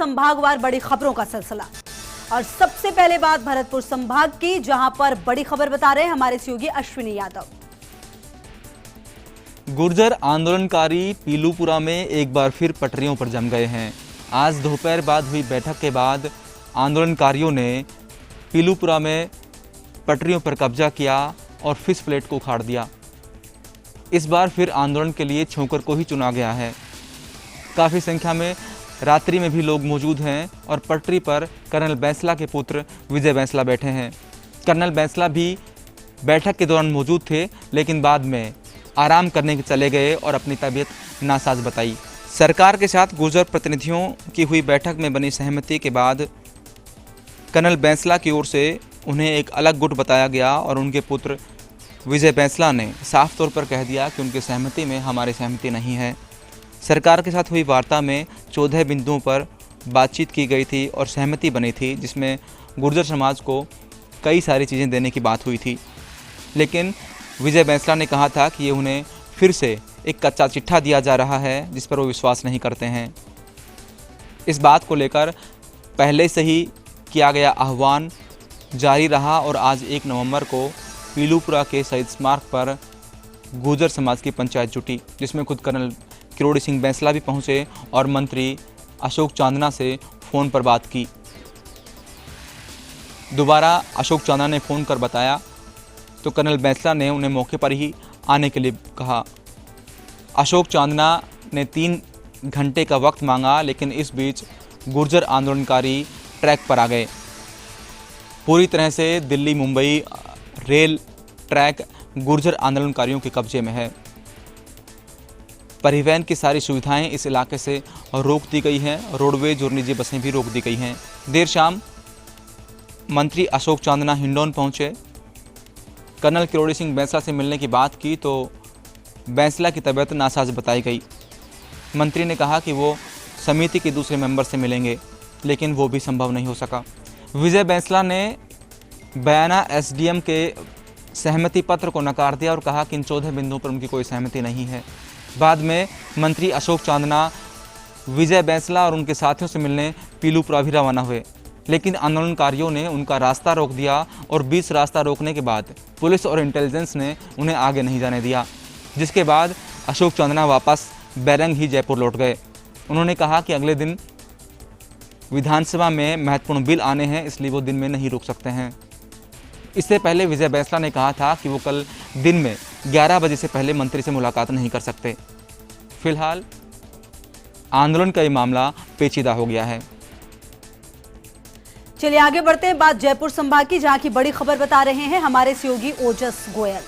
संभागवार बड़ी खबरों का सिलसिला। और सबसे पहले बात भरतपुर संभाग की, जहां पर बड़ी खबर बता रहे हैं हमारे सहयोगी अश्विनी यादव। गुर्जर आंदोलनकारी पीलूपुरा में एक बार फिर पटरियों पर जम गए हैं। आज दोपहर बाद हुई बैठक के बाद आंदोलनकारियों ने पीलूपुरा में पटरियों पर कब्जा किया और फिश प्लेट को उखाड़ दिया। इस बार फिर आंदोलन के लिए छोकर को ही चुना गया है। काफ़ी संख्या में रात्रि में भी लोग मौजूद हैं और पटरी पर कर्नल बैंसला के पुत्र विजय बैंसला बैठे हैं। कर्नल बैंसला भी बैठक के दौरान मौजूद थे, लेकिन बाद में आराम करने चले गए और अपनी तबीयत नासाज बताई। सरकार के साथ गुर्जर प्रतिनिधियों की हुई बैठक में बनी सहमति के बाद कर्नल बैंसला की ओर से उन्हें एक अलग गुट बताया गया और उनके पुत्र विजय बैंसला ने साफ तौर पर कह दिया कि उनकी सहमति में हमारी सहमति नहीं है। सरकार के साथ हुई वार्ता में 14 बिंदुओं पर बातचीत की गई थी और सहमति बनी थी, जिसमें गुर्जर समाज को कई सारी चीज़ें देने की बात हुई थी। लेकिन विजय बैंसला ने कहा था कि ये उन्हें फिर से एक कच्चा चिट्ठा दिया जा रहा है जिस पर वो विश्वास नहीं करते हैं। इस बात को लेकर पहले से ही किया गया आह्वान जारी रहा और आज 1 नवंबर को पीलूपुरा के शहीद स्मारक पर गुर्जर समाज की पंचायत जुटी, जिसमें खुद कर्नल किरोड़ी सिंह बैंसला भी पहुंचे और मंत्री अशोक चांदना से फ़ोन पर बात की। दोबारा अशोक चांदना ने फ़ोन कर बताया तो कर्नल बैंसला ने उन्हें मौके पर ही आने के लिए कहा। अशोक चांदना ने 3 घंटे का वक्त मांगा, लेकिन इस बीच गुर्जर आंदोलनकारी ट्रैक पर आ गए। पूरी तरह से दिल्ली मुंबई रेल ट्रैक गुर्जर आंदोलनकारियों के कब्जे में है। परिवहन की सारी सुविधाएं इस इलाके से रोक दी गई हैं। रोडवेज और निजी बसें भी रोक दी गई हैं। देर शाम मंत्री अशोक चांदना हिंडौन पहुंचे। कर्नल किरोड़ी सिंह बैंसला से मिलने की बात की तो बैंसला की तबीयत नासाज बताई गई। मंत्री ने कहा कि वो समिति के दूसरे मेंबर से मिलेंगे, लेकिन वो भी संभव नहीं हो सका। विजय बैंसला ने बयाना एसडीएम के सहमति पत्र को नकार दिया और कहा कि इन 14 बिंदुओं पर उनकी कोई सहमति नहीं है। बाद में मंत्री अशोक चांदना विजय बैंसला और उनके साथियों से मिलने पीलूपुरा भी रवाना हुए, लेकिन आंदोलनकारियों ने उनका रास्ता रोक दिया और 20 रास्ता रोकने के बाद पुलिस और इंटेलिजेंस ने उन्हें आगे नहीं जाने दिया, जिसके बाद अशोक चांदना वापस बैरंग ही जयपुर लौट गए। उन्होंने कहा कि अगले दिन विधानसभा में महत्वपूर्ण बिल आने हैं, इसलिए वो दिन में नहीं रुक सकते हैं। इससे पहले विजय बैंसला ने कहा था कि वो कल दिन में 11 बजे से पहले मंत्री से मुलाकात नहीं कर सकते। फिलहाल आंदोलन का ये मामला पेचीदा हो गया है। चलिए आगे बढ़ते हैं। बात जयपुर संभाग की, जहां की बड़ी खबर बता रहे हैं हमारे सहयोगी ओजस गोयल।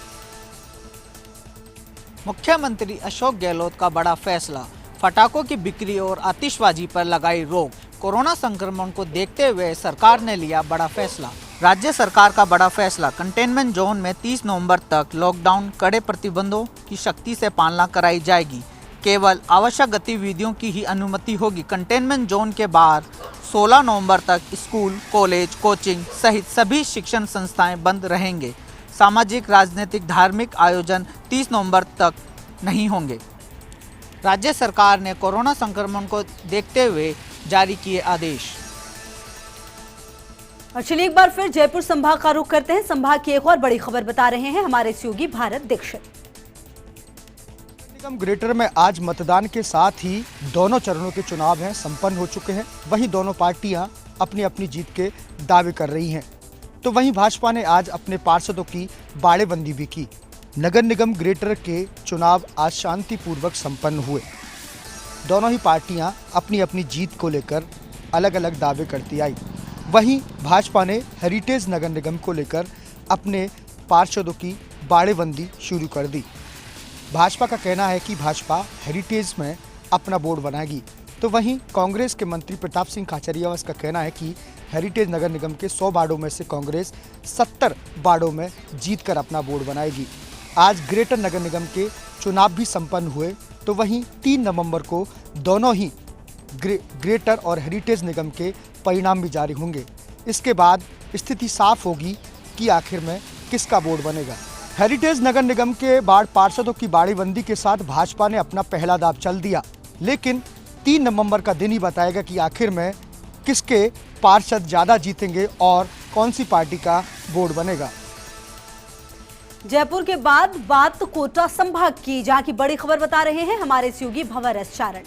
मुख्यमंत्री अशोक गहलोत का बड़ा फैसला, पटाखों की बिक्री और आतिशबाजी पर लगाई रोक। कोरोना संक्रमण को देखते हुए सरकार ने लिया बड़ा फैसला। राज्य सरकार का बड़ा फैसला, कंटेनमेंट जोन में 30 नवंबर तक लॉकडाउन, कड़े प्रतिबंधों की सख्ती से पालना कराई जाएगी। केवल आवश्यक गतिविधियों की ही अनुमति होगी। कंटेनमेंट जोन के बाहर 16 नवंबर तक स्कूल, कॉलेज, कोचिंग सहित सभी शिक्षण संस्थाएं बंद रहेंगे। सामाजिक, राजनीतिक, धार्मिक आयोजन 30 नवंबर तक नहीं होंगे। राज्य सरकार ने कोरोना संक्रमण को देखते हुए जारी किए आदेश। और चलिए एक बार फिर जयपुर संभाग का रुख करते हैं। संभाग की एक और बड़ी खबर बता रहे हैं हमारे सहयोगी भारत दीक्षित। निगम ग्रेटर में आज मतदान के साथ ही दोनों चरणों के चुनाव हैं संपन्न हो चुके हैं। वहीं दोनों पार्टियां अपनी अपनी जीत के दावे कर रही हैं। तो वहीं भाजपा ने आज अपने पार्षदों की बाड़ेबंदी भी की। नगर निगम ग्रेटर के चुनाव आज शांतिपूर्वक संपन्न हुए। दोनों ही पार्टियां अपनी अपनी जीत को लेकर अलग अलग दावे करती आई। वहीं भाजपा ने हेरिटेज नगर निगम को लेकर अपने पार्षदों की बाड़ेबंदी शुरू कर दी। भाजपा का कहना है कि भाजपा हेरिटेज में अपना बोर्ड बनाएगी। तो वहीं कांग्रेस के मंत्री प्रताप सिंह खाचरियावास का कहना है कि हेरिटेज नगर निगम के 100 वार्डों में से कांग्रेस 70 वार्डों में जीतकर अपना बोर्ड बनाएगी। आज ग्रेटर नगर निगम के चुनाव भी संपन्न हुए। तो वहीं 3 नवंबर को दोनों ही ग्रेटर और हेरिटेज निगम के परिणाम भी जारी होंगे। इसके बाद स्थिति साफ होगी कि आखिर में किसका बोर्ड बनेगा। हेरिटेज नगर निगम के वार्ड पार्षदों की बाड़ेबंदी के साथ भाजपा ने अपना पहला दांव चल दिया, लेकिन 3 नवंबर का दिन ही बताएगा कि आखिर में किसके पार्षद ज़्यादा जीतेंगे और कौन सी पार्टी का बोर्ड बनेगा। जयपुर के बाद बात कोटा संभाग की, जहां की बड़ी खबर बता रहे हैं हमारे सहयोगी भंवर एस चारण।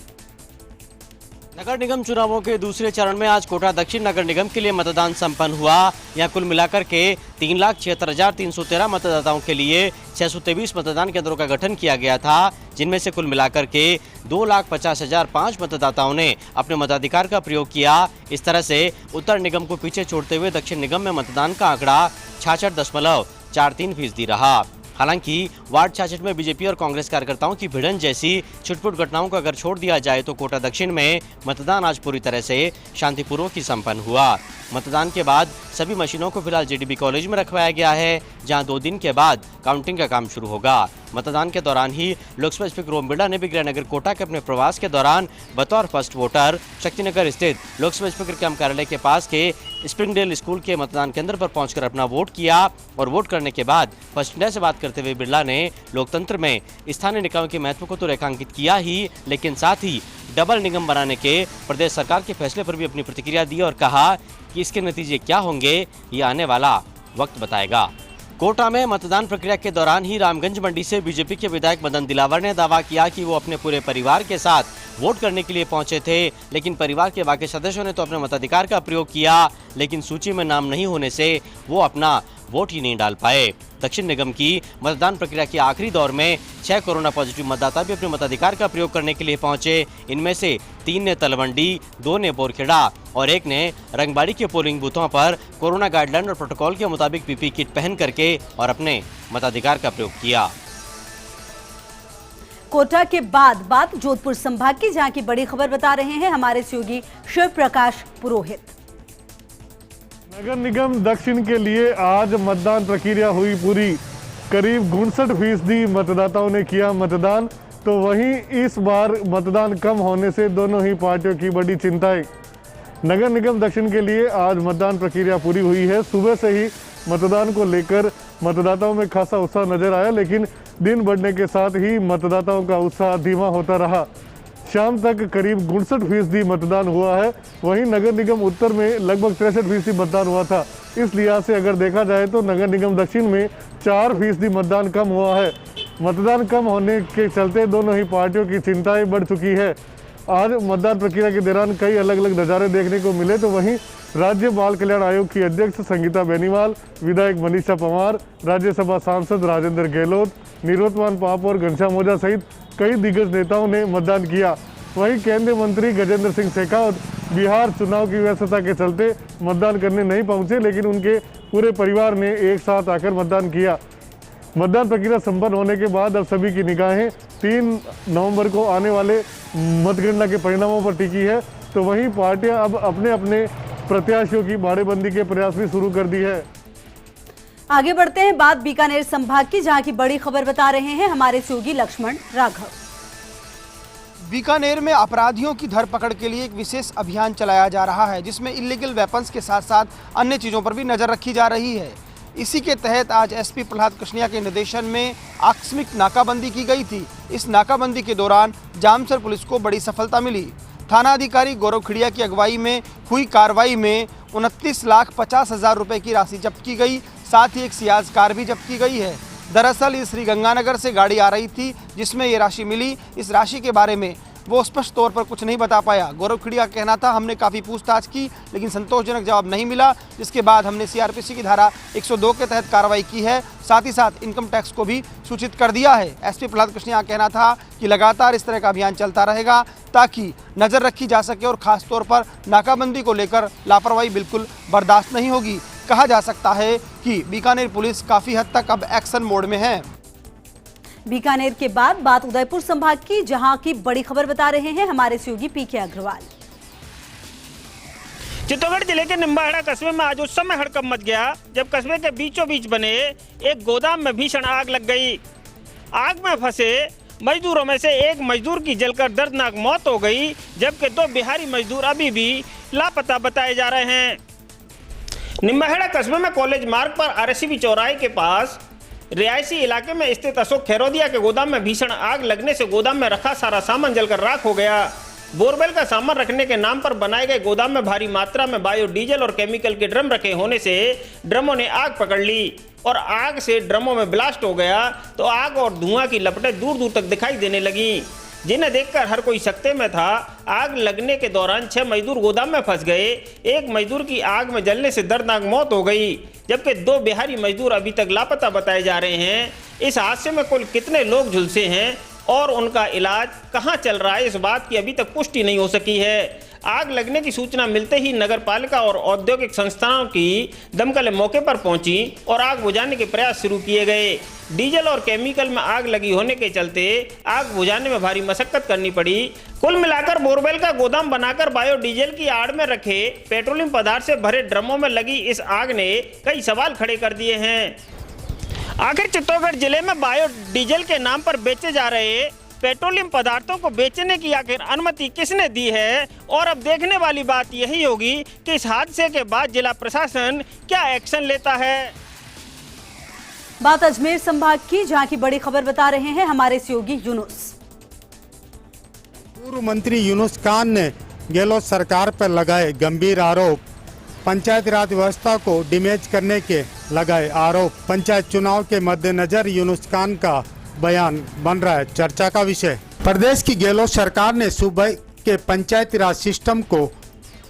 नगर निगम चुनावों के दूसरे चरण में आज कोटा दक्षिण नगर निगम के लिए मतदान संपन्न हुआ। यहां कुल मिलाकर के 3,76,313 मतदाताओं के लिए 623 मतदान केंद्रों का गठन किया गया था, जिनमें से कुल मिलाकर के 2,50,005 मतदाताओं ने अपने मताधिकार का प्रयोग किया। इस तरह से उत्तर निगम को पीछे छोड़ते हुए दक्षिण निगम में मतदान का आंकड़ा 66.43% रहा। हालांकि वार्ड 66 में बीजेपी और कांग्रेस कार्यकर्ताओं की भिड़ंत जैसी छुटपुट घटनाओं को अगर छोड़ दिया जाए तो कोटा दक्षिण में मतदान आज पूरी तरह से शांतिपूर्वक ही संपन्न हुआ। मतदान के बाद सभी मशीनों को फिलहाल जेडीबी कॉलेज में रखवाया गया है, जहां 2 दिन के बाद काउंटिंग का काम शुरू होगा। मतदान के दौरान ही लोकसभा स्पीकर ओम बिरला ने भी गृहनगर कोटा के अपने प्रवास के दौरान बतौर फर्स्ट वोटर शक्तिनगर स्थित लोकसभा स्पीकर कैंप कार्यालय के पास के स्प्रिंगडेल स्कूल के मतदान केंद्र पर पहुंचकर अपना वोट किया और वोट करने के बाद फर्स्ट इंडिया से बात करते हुए बिरला ने लोकतंत्र में स्थानीय निकायों के महत्व को तो रेखांकित किया ही, लेकिन साथ ही डबल निगम बनाने के प्रदेश सरकार के फैसले पर भी अपनी प्रतिक्रिया दी और कहा कि इसके नतीजे क्या होंगे ये आने वाला वक्त बताएगा। कोटा में मतदान प्रक्रिया के दौरान ही रामगंज मंडी से बीजेपी के विधायक मदन दिलावर ने दावा किया कि वो अपने पूरे परिवार के साथ वोट करने के लिए पहुंचे थे, लेकिन परिवार के बाकी सदस्यों ने तो अपने मताधिकार का प्रयोग किया, लेकिन सूची में नाम नहीं होने से वो अपना वोट ही नहीं डाल पाए। दक्षिण निगम की मतदान प्रक्रिया के आखिरी दौर में 6 कोरोना पॉजिटिव मतदाता भी अपने मताधिकार का प्रयोग करने के लिए पहुंचे। इनमें से 3 ने तलवंडी, 2 ने बोरखेड़ा और 1 ने रंगबाड़ी के पोलिंग बूथों पर कोरोना गाइडलाइन और प्रोटोकॉल के मुताबिक पीपी किट पहन करके और अपने मताधिकार का प्रयोग किया। कोटा के बाद बात जोधपुर संभाग की, जहां की बड़ी खबर बता रहे हैं हमारे सहयोगी शिव प्रकाश पुरोहित। नगर निगम दक्षिण के लिए आज मतदान प्रक्रिया हुई पूरी। करीब 59% मतदाताओं ने किया मतदान, तो वहीं इस बार मतदान कम होने से दोनों ही पार्टियों की बड़ी चिंताएं। नगर निगम दक्षिण के लिए आज मतदान प्रक्रिया पूरी हुई है। सुबह से ही मतदान को लेकर मतदाताओं में खासा उत्साह नजर आया, लेकिन दिन बढ़ने के साथ ही मतदाताओं का उत्साह धीमा होता रहा। शाम तक करीब 59% मतदान हुआ है। वहीं नगर निगम उत्तर में लगभग 63% मतदान हुआ था। इस लिहाज से अगर देखा जाए तो नगर निगम दक्षिण में 4% मतदान कम हुआ है। मतदान कम होने के चलते दोनों ही पार्टियों की चिंताएं बढ़ चुकी है। आज मतदान प्रक्रिया के दौरान कई अलग अलग नज़ारे देखने को मिले, तो वहीं राज्य बाल कल्याण आयोग की अध्यक्ष संगीता बेनीवाल, विधायक मनीषा पंवार, राज्यसभा सांसद राजेंद्र गहलोत, निरोत्मान पाप और घनश्याम ओझा सहित कई दिग्गज नेताओं ने मतदान किया। वहीं केंद्रीय मंत्री गजेंद्र सिंह शेखावत बिहार चुनाव की व्यस्तता के चलते मतदान करने नहीं पहुंचे, लेकिन उनके पूरे परिवार ने एक साथ आकर मतदान किया। मतदान प्रक्रिया संपन्न होने के बाद अब सभी की निगाहें 3 नवंबर को आने वाले मतगणना के परिणामों पर टिकी है। तो वहीं पार्टियां अब अपने अपने प्रत्याशियों की बाड़ेबंदी के प्रयास भी शुरू कर दी है। आगे बढ़ते हैं बात बीकानेर संभाग की, जहां की बड़ी खबर बता रहे हैं हमारे सहयोगी लक्ष्मण राघव। बीकानेर में अपराधियों की धरपकड़ के लिए एक विशेष अभियान चलाया जा रहा है, जिसमें इलीगल वेपन्स के साथ साथ अन्य चीज़ों पर भी नज़र रखी जा रही है। इसी के तहत आज एसपी प्रहलाद कृष्णिया के निर्देशन में आकस्मिक नाकाबंदी की गई थी। इस नाकाबंदी के दौरान जामसर पुलिस को बड़ी सफलता मिली। थाना अधिकारी गौरव खिड़िया की अगुवाई में हुई कार्रवाई में 29,50,000 रुपए की राशि जब्त की गई। साथ ही एक सियाज कार भी जब्त की गई है। दरअसल ये श्रीगंगानगर से गाड़ी आ रही थी जिसमें ये राशि मिली। इस राशि के बारे में वो स्पष्ट तौर पर कुछ नहीं बता पाया। गौरव खिड़िया का कहना था हमने काफ़ी पूछताछ की लेकिन संतोषजनक जवाब नहीं मिला, जिसके बाद हमने सीआरपीसी की धारा 102 के तहत कार्रवाई की है। साथ ही साथ इनकम टैक्स को भी सूचित कर दिया है। एसपी प्रहलाद कृष्णिया का कहना था कि लगातार इस तरह का अभियान चलता रहेगा ताकि नज़र रखी जा सके और ख़ास तौर पर नाकाबंदी को लेकर लापरवाही बिल्कुल बर्दाश्त नहीं होगी। कहा जा सकता है कि बीकानेर पुलिस काफ़ी हद तक अब एक्शन मोड में है। बीकानेर के बाद बात उदयपुर संभाग की, जहां की बड़ी खबर बता रहे हैं हमारे सहयोगी पीके अग्रवाल। चित्तौड़गढ़ जिले के निम्बाहेड़ा कस्बे में आज उस समय हड़कंप मच गया जब कस्बे के बीचों बीच बने एक गोदाम में भीषण आग लग गई। आग में फंसे मजदूरों में से एक मजदूर की जलकर दर्दनाक मौत हो गई, जबकि 2 बिहारी मजदूर अभी भी लापता बताए जा रहे हैं। निम्बाहेड़ा कस्बे में कॉलेज मार्ग पर आरएससीबी चौराहे के पास रिहायशी इलाके में स्थित अशोक खैरोदिया के गोदाम में भीषण आग लगने से गोदाम में रखा सारा सामान जलकर राख हो गया। बोरवेल का सामान रखने के नाम पर बनाए गए गोदाम में भारी मात्रा में बायोडीजल और केमिकल के ड्रम रखे होने से ड्रमों ने आग पकड़ ली और आग से ड्रमों में ब्लास्ट हो गया तो आग और धुआं की लपटें दूर दूर तक दिखाई देने लगी, जिन्हें देखकर हर कोई सकते में था। आग लगने के दौरान 6 मजदूर गोदाम में फंस गए। एक मजदूर की आग में जलने से दर्दनाक मौत हो गई, जबकि 2 बिहारी मजदूर अभी तक लापता बताए जा रहे हैं। इस हादसे में कुल कितने लोग झुलसे हैं और उनका इलाज कहां चल रहा है, इस बात की अभी तक पुष्टि नहीं हो सकी है। आग लगने की सूचना मिलते ही नगर पालिका और औद्योगिक संस्थाओं की दमकलें मौके पर पहुंची और आग बुझाने के प्रयास शुरू किए गए। डीजल और केमिकल में आग लगी होने के चलते आग बुझाने में भारी मशक्कत करनी पड़ी। कुल मिलाकर बोरवेल का गोदाम बनाकर बायोडीजल की आड़ में रखे पेट्रोलियम पदार्थ से भरे ड्रमों में लगी इस आग ने कई सवाल खड़े कर दिए हैं। आखिर चित्तौड़गढ़ जिले में बायोडीजल के नाम पर बेचे जा रहे पेट्रोलियम पदार्थों को बेचने की आखिर अनुमति किसने दी है, और अब देखने वाली बात यही होगी कि इस हादसे के बाद जिला प्रशासन क्या एक्शन लेता है। बात अजमेर संभाग की, जहां की बड़ी खबर बता रहे हैं हमारे सहयोगी यूनुस। पूर्व मंत्री यूनुस खान ने गहलोत सरकार पर लगाए गंभीर आरोप, पंचायती राज व्यवस्था को डैमेज करने के लगाए आरोप। पंचायत चुनाव के मद्देनजर यूनुस खान का बयान बन रहा है चर्चा का विषय। प्रदेश की गहलोत सरकार ने सूबे के पंचायती राज सिस्टम को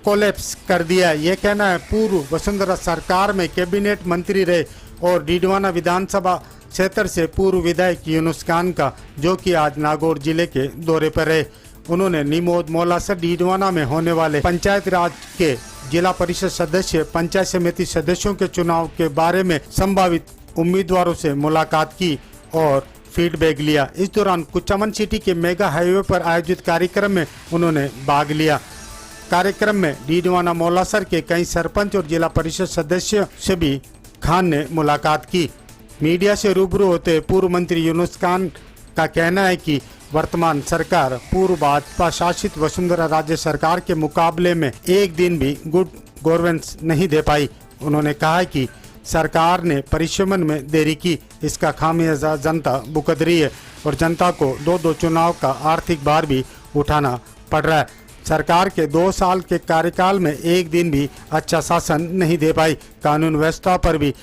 कोलैप्स कर दिया। ये कहना है पूर्व वसुंधरा सरकार में कैबिनेट मंत्री रहे और डीडवाना विधानसभा क्षेत्र से पूर्व विधायक यूनुस खान का, जो कि आज नागौर जिले के दौरे पर रहे। उन्होंने निमोद मोलासर डीडवाना में होने वाले पंचायत राज के जिला परिषद सदस्य, पंचायत समिति सदस्यों के चुनाव के बारे में संभावित उम्मीदवारों से मुलाकात की और फीडबैक लिया। इस दौरान कुचामन सिटी के मेगा हाईवे पर आयोजित कार्यक्रम में उन्होंने भाग लिया। कार्यक्रम में डीडवाना मोलासर के कई सरपंच और जिला परिषद सदस्यों से भी खान ने मुलाकात की। मीडिया से रूबरू होते पूर्व मंत्री यूनुस खान का कहना है कि वर्तमान सरकार पूर्व भाजपा शासित वसुंधरा राज्य सरकार के मुकाबले में एक दिन भी गुड गवर्नेंस नहीं दे पाई। उन्होंने कहा कि सरकार ने परिश्रमण में देरी की, इसका खामियाजा जनता भुगत रही है और जनता को 2 चुनाव का आर्थिक भार भी उठाना पड़ रहा है। सरकार के 2 साल के कार्यकाल में एक दिन भी अच्छा शासन नहीं दे पाई। कानून व्यवस्था पर भी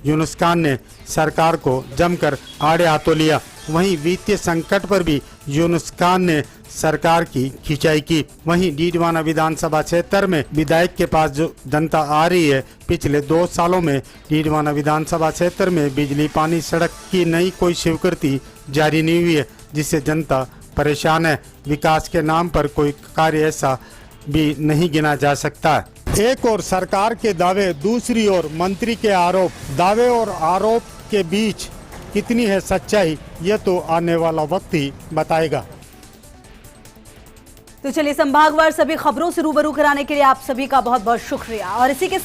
यूनुस खान ने सरकार को जमकर आड़े हाथों लिया। वहीं वित्तीय संकट पर भी यूनुस खान ने सरकार की खिंचाई की। वहीं डीडवाना विधानसभा क्षेत्र में विधायक के पास जो जनता आ रही है, पिछले 2 सालों में डीडवाना विधानसभा क्षेत्र में बिजली, पानी, सड़क की नई कोई स्वीकृति जारी नहीं हुई है, जिससे जनता परेशान है। विकास के नाम पर कोई कार्य ऐसा भी नहीं गिना जा सकता है। एक और सरकार के दावे, दूसरी ओर मंत्री के आरोप। दावे और आरोप के बीच कितनी है सच्चाई, यह तो आने वाला वक्त ही बताएगा। तो चलिए, संभागवार सभी खबरों से रूबरू कराने के लिए आप सभी का बहुत बहुत शुक्रिया। और इसी के